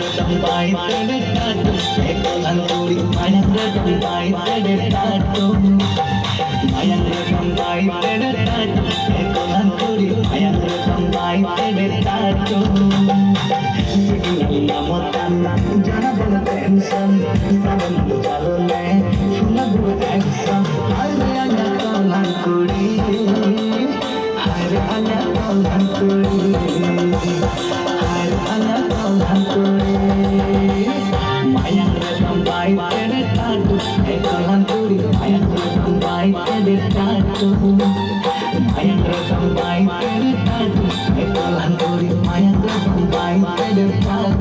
Sampai terdekat, ekolan turi mayang sampai terdekat, mayang sampai terdekat, ekolan turi mayang sampai terdekat. Signal namotan, jangan boleh tension, saben jalone, sunnah dua action, hanya ekolan turi, hanya ekolan turi. Mayang sampai terdekat, ekolan turi mayang sampai terdekat, mayang sampai terdekat, ekolan turi mayang sampai terdekat.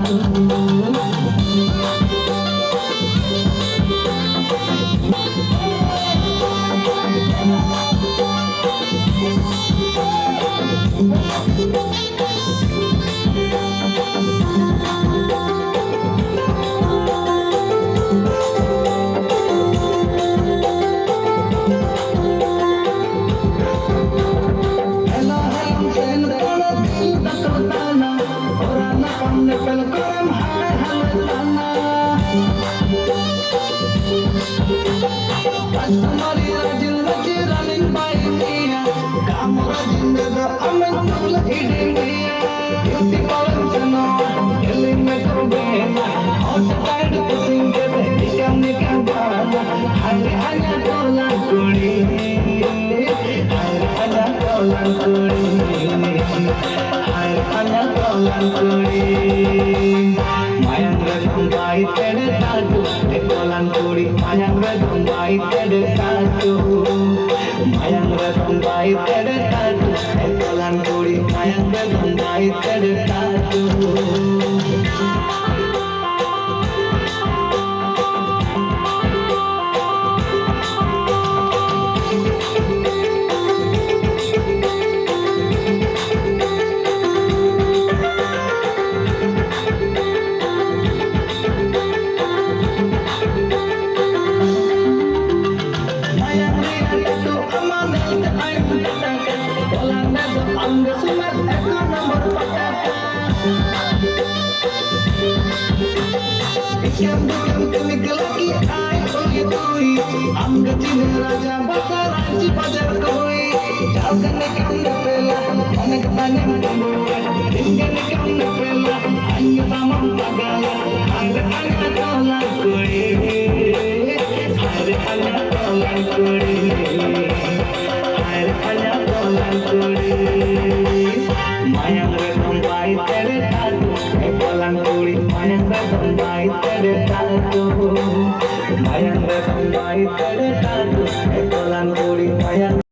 Somebody running by me. Come running the I'm not hitting me. You think all I'm not killing me to be. All the time to sing the become Hanya tolan kuri. Hanya tolan kuri. Hanya tolan kuri. Mayang sampai terdekat, ekolan turi mayang sampai terdekat, mayang sampai terdekat, ekolan turi mayang sampai terdekat. Bukan kemik lagi ay tui Angga cina raja bakar anci pajar koi Jalkan nekam nepela Anek tanyang tembue Tinggal nekam nepela Hanya tamam pagala Hanya tolan koi Hanya tolan koi Hanya tolan koi Mayang sampai terdekat, ekolan turi mayang sampai terdekat, mayang sampai terdekat, ekolan turi mayang